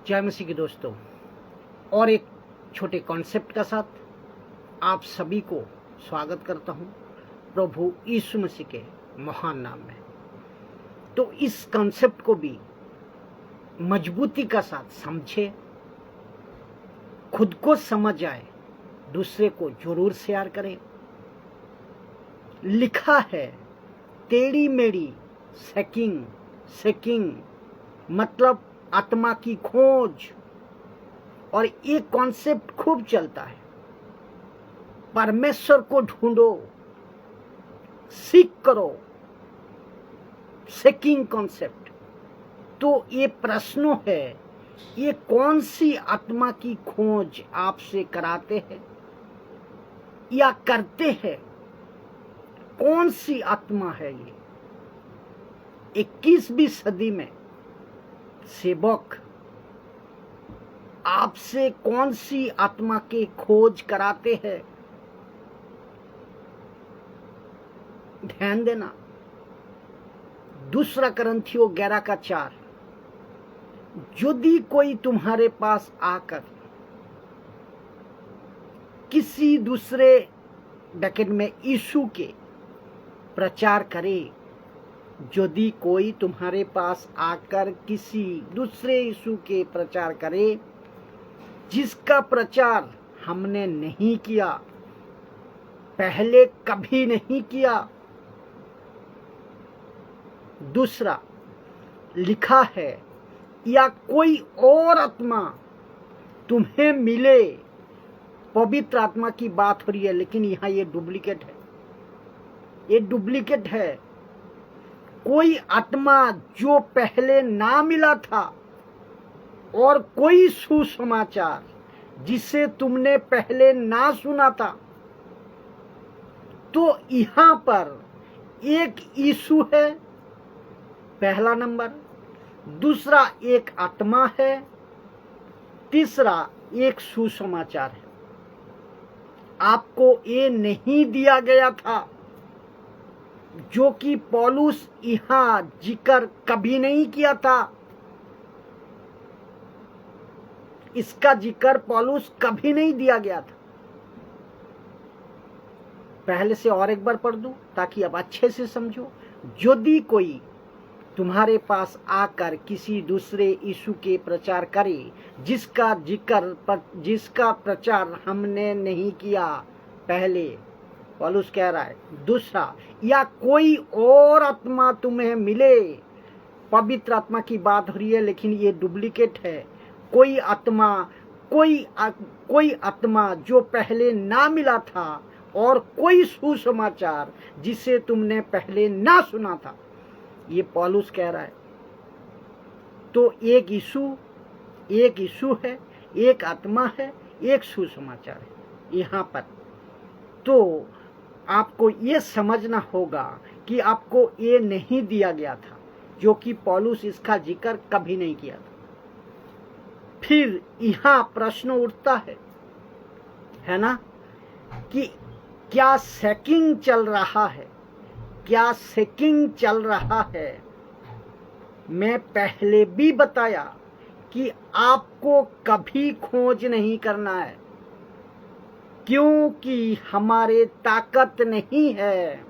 जय मसीह के दोस्तों, और एक छोटे कॉन्सेप्ट का साथ आप सभी को स्वागत करता हूं प्रभु यीशु मसीह के महान नाम में। तो इस कॉन्सेप्ट को भी मजबूती का साथ समझे, खुद को समझ आए, दूसरे को जरूर शेयर करें। लिखा है टेढ़ी मेढ़ी सेकिंग मतलब आत्मा की खोज, और ये कॉन्सेप्ट खूब चलता है। परमेश्वर को ढूंढो, सीख करो, सेकिंग कॉन्सेप्ट। तो ये प्रश्न है, ये कौन सी आत्मा की खोज आपसे कराते हैं या करते हैं? कौन सी आत्मा है ये? 21वीं सदी में सेवक आपसे कौन सी आत्मा की खोज कराते हैं? ध्यान देना। 2 कुरिन्थियों 11:4, यदि कोई तुम्हारे पास आकर किसी दूसरे ब्रैकेट में यीशु के प्रचार करे, यदि कोई तुम्हारे पास आकर किसी दूसरे यीशु के प्रचार करे जिसका प्रचार हमने नहीं किया, पहले कभी नहीं किया। दूसरा लिखा है, या कोई और आत्मा तुम्हें मिले। पवित्र आत्मा की बात हो रही है, लेकिन यहां ये डुप्लीकेट है। ये डुप्लीकेट है। कोई आत्मा जो पहले ना मिला था, और कोई सुसमाचार जिसे तुमने पहले ना सुना था। तो यहां पर एक यीशु है, पहला नंबर। दूसरा एक आत्मा है। तीसरा एक सुसमाचार है। आपको ये नहीं दिया गया था, जो कि पौलुस यहां जिक्र कभी नहीं किया था। इसका जिक्र पौलुस कभी नहीं दिया गया था। पहले से और एक बार पढ़ दूं ताकि अब अच्छे से समझो। यदि कोई तुम्हारे पास आकर किसी दूसरे यीशु के प्रचार करे जिसका प्रचार हमने नहीं किया पहले, पौलुस कह रहा है। दूसरा, या कोई और आत्मा तुम्हें मिले। पवित्र आत्मा की बात हो रही है, लेकिन ये डुप्लीकेट है। कोई आत्मा जो पहले ना मिला था, और कोई सुसमाचार जिसे तुमने पहले ना सुना था। ये पौलुस कह रहा है। तो एक यीशु है, एक आत्मा है, एक सुसमाचार है यहां पर। तो आपको ये समझना होगा कि आपको ये नहीं दिया गया था, जो कि पौलुस इसका जिक्र कभी नहीं किया था। फिर यहां प्रश्न उठता है ना, कि क्या सेकिंग चल रहा है? क्या सेकिंग चल रहा है? मैं पहले भी बताया कि आपको कभी खोज नहीं करना है, क्योंकि हमारे ताकत नहीं है,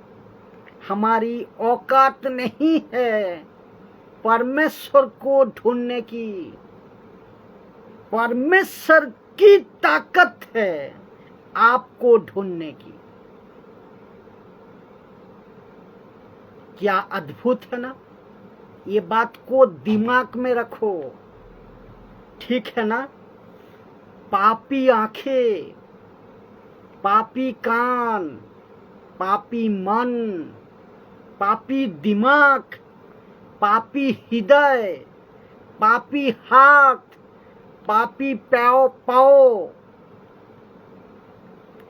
हमारी औकात नहीं है परमेश्वर को ढूंढने की। परमेश्वर की ताकत है आपको ढूंढने की। क्या अद्भुत है ना? ये बात को दिमाग में रखो, ठीक है ना? पापी आंखें, पापी कान, पापी मन, पापी दिमाग, पापी हृदय, पापी हाथ, पापी पाँव,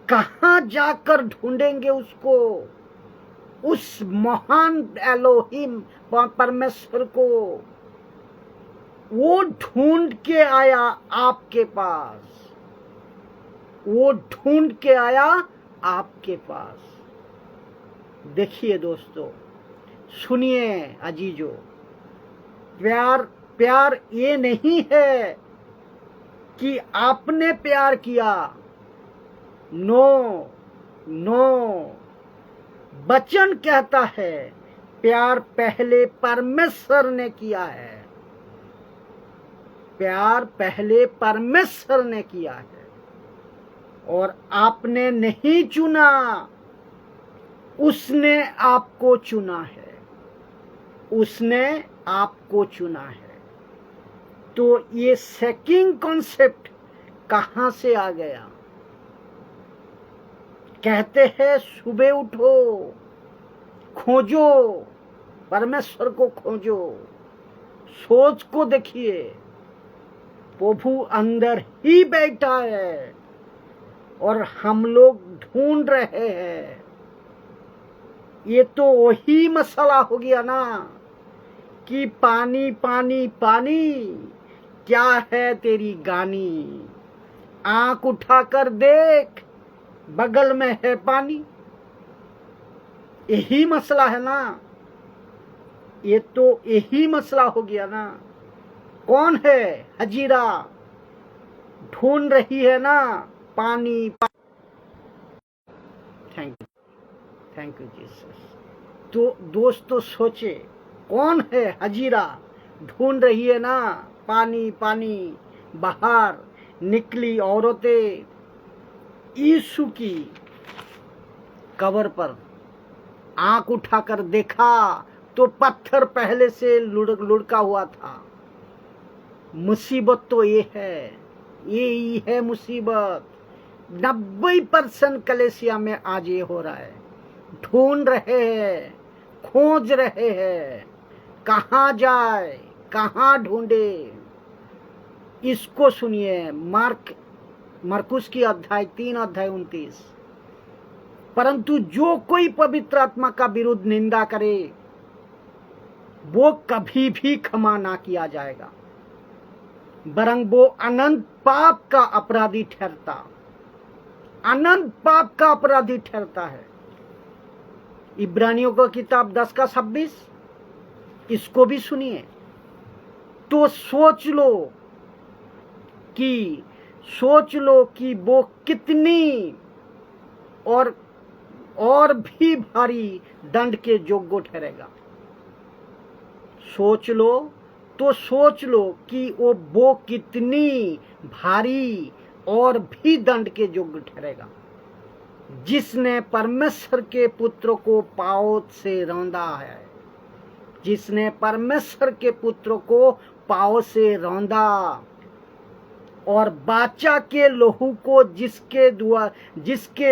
कहां जाकर ढूंढेंगे उसको? उस महान एलोहिम परमेश्वर को। वो ढूंढ के आया आपके पास। वो ढूंढ के आया आपके पास। देखिए दोस्तों, सुनिए अजीजों, प्यार ये नहीं है कि आपने प्यार किया। नो नो, वचन कहता है प्यार पहले परमेश्वर ने किया है। प्यार पहले परमेश्वर ने किया है और आपने नहीं चुना, उसने आपको चुना है। उसने आपको चुना है। तो ये सेकिंग कॉन्सेप्ट कहां से आ गया? कहते हैं सुबह उठो, खोजो, परमेश्वर को खोजो, सोच को देखिए, प्रभु अंदर ही बैठा है और हम लोग ढूंढ रहे हैं। ये तो वही मसला हो गया ना कि पानी पानी पानी, क्या है तेरी गानी, आंख उठाकर देख बगल में है पानी। यही मसला है ना, ये तो यही मसला हो गया ना। कौन है हजीरा? ढूंढ रही है ना पानी। Thank you Jesus. तो दोस्तों सोचे, कौन है हजीरा? ढूंढ रही है ना पानी पानी। बाहर निकली औरतें यीशु की कब्र पर, आंख उठाकर देखा तो पत्थर पहले से लुढ़का हुआ था। मुसीबत तो ये है, ये ही है मुसीबत। 90% कलेसिया में आज ये हो रहा है। ढूंढ रहे हैं, खोज रहे हैं, कहाँ जाए, कहाँ ढूंढे। इसको सुनिए, मरकुस की अध्याय 3:29। परंतु जो कोई पवित्र आत्मा का विरुद्ध निंदा करे वो कभी भी क्षमा ना किया जाएगा, वरन वो अनंत पाप का अपराधी ठहरता, अनंत पाप का अपराधी ठहरता है। इब्रानियों का किताब 10:26, इसको भी सुनिए। तो सोच लो कि वो कितनी और भी भारी दंड के योग्य ठहरेगा। सोच लो कि वो कितनी भारी और भी दंड के योग्य ठहरेगा, जिसने परमेश्वर के पुत्र को पाँव से रौंदा है। जिसने परमेश्वर के पुत्र को पाँव से रौंदा और बाचा के लहू को जिसके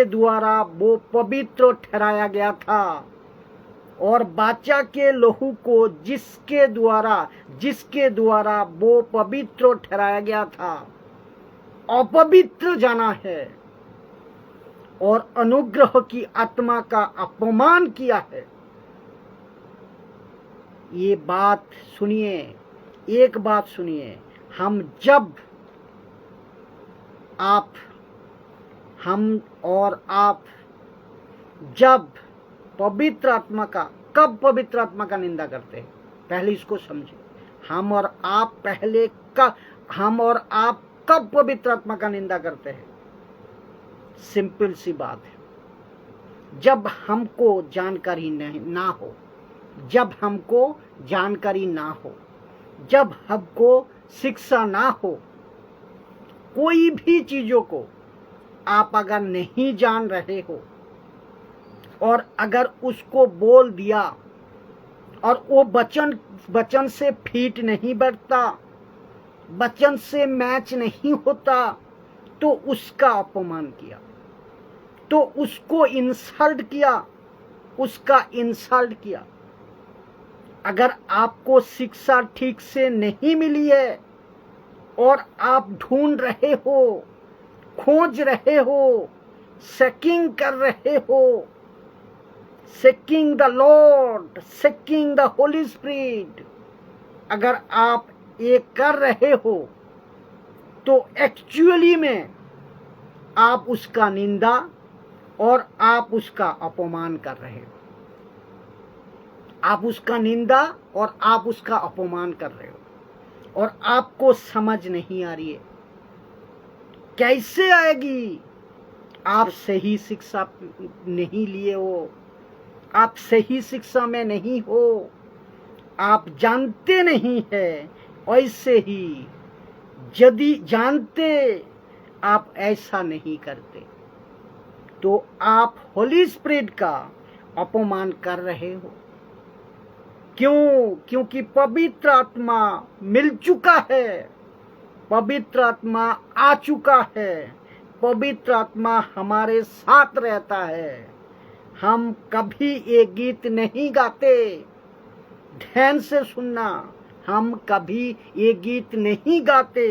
द्वारा वो पवित्र ठहराया गया था, और बाचा के लहू को जिसके द्वारा वो पवित्र ठहराया गया था, अपवित्र जाना है और अनुग्रह की आत्मा का अपमान किया है। ये बात सुनिए, एक बात सुनिए। जब पवित्र आत्मा का, कब पवित्र आत्मा का निंदा करते हैं? पहले इसको समझे। हम और आप कब पवित्र आत्मा का निंदा करते हैं? सिंपल सी बात है, जब हमको जानकारी ना हो, जब हमको शिक्षा ना हो, कोई भी चीजों को आप अगर नहीं जान रहे हो और अगर उसको बोल दिया और वो वचन से फिट नहीं बैठता, वचन से मैच नहीं होता, तो उसका अपमान किया, तो उसको उसका इंसल्ट किया। अगर आपको शिक्षा ठीक से नहीं मिली है और आप ढूंढ रहे हो, खोज रहे हो, सेकिंग कर रहे हो, seeking the lord, seeking the holy spirit, अगर आप ये कर रहे हो तो एक्चुअली में आप उसका निंदा और आप उसका अपमान कर रहे हो। आप उसका निंदा और आप उसका अपमान कर रहे हो और आपको समझ नहीं आ रही है। कैसे आएगी? आप सही शिक्षा नहीं लिए हो, आप सही शिक्षा में नहीं हो, आप जानते नहीं है। ऐसे ही यदि जानते आप ऐसा नहीं करते तो आप होली स्पिरिट का अपमान कर रहे हो। क्यों? क्योंकि पवित्र आत्मा मिल चुका है, पवित्र आत्मा आ चुका है, पवित्र आत्मा हमारे साथ रहता है। हम कभी ये गीत नहीं गाते, ध्यान से सुनना, हम कभी ये गीत नहीं गाते।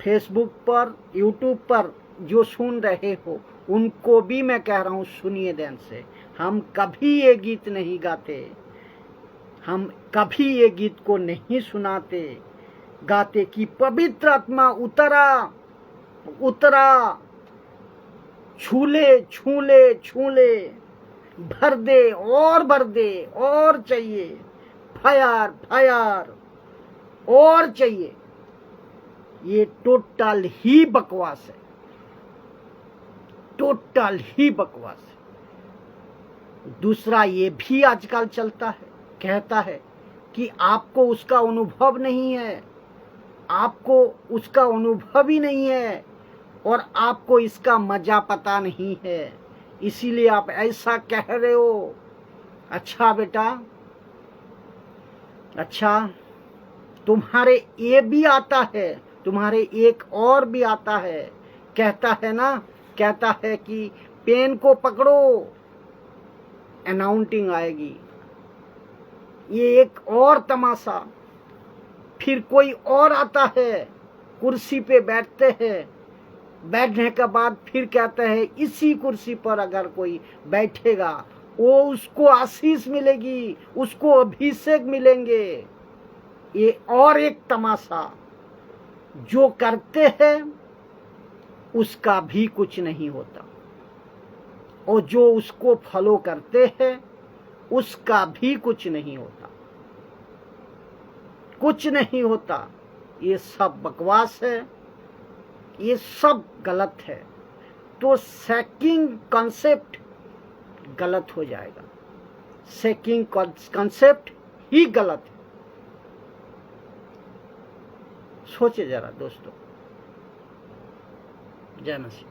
फेसबुक पर, यूट्यूब पर जो सुन रहे हो उनको भी मैं कह रहा हूँ, सुनिए ध्यान से। हम कभी ये गीत नहीं गाते, हम कभी ये गीत को नहीं सुनाते गाते कि पवित्र आत्मा उतरा उतरा, छूले छूले छूले, भर दे और भर दे, और चाहिए, फायर फायर, और चाहिए। ये टोटल ही बकवास है, टोटल ही बकवास है। दूसरा ये भी आजकल चलता है, कहता है कि आपको उसका अनुभव नहीं है, आपको उसका अनुभव ही नहीं है और आपको इसका मजा पता नहीं है, इसीलिए आप ऐसा कह रहे हो। अच्छा बेटा, अच्छा, तुम्हारे ये भी आता है, तुम्हारे एक और भी आता है, कहता है ना, कहता है कि पेन को पकड़ो, अनाउंटिंग आएगी। ये एक और तमाशा। फिर कोई और आता है, कुर्सी पे बैठते हैं, बैठने के बाद फिर कहते हैं इसी कुर्सी पर अगर कोई बैठेगा वो उसको आशीष मिलेगी, उसको अभिषेक मिलेंगे। ये और एक तमाशा। जो करते हैं उसका भी कुछ नहीं होता और जो उसको फॉलो करते हैं उसका भी कुछ नहीं होता, कुछ नहीं होता। ये सब बकवास है, ये सब गलत है। तो सेकिंग कॉन्सेप्ट गलत हो जाएगा, सेकिंग कॉन्सेप्ट ही गलत है। सोचे जरा दोस्तों। जय मसीह।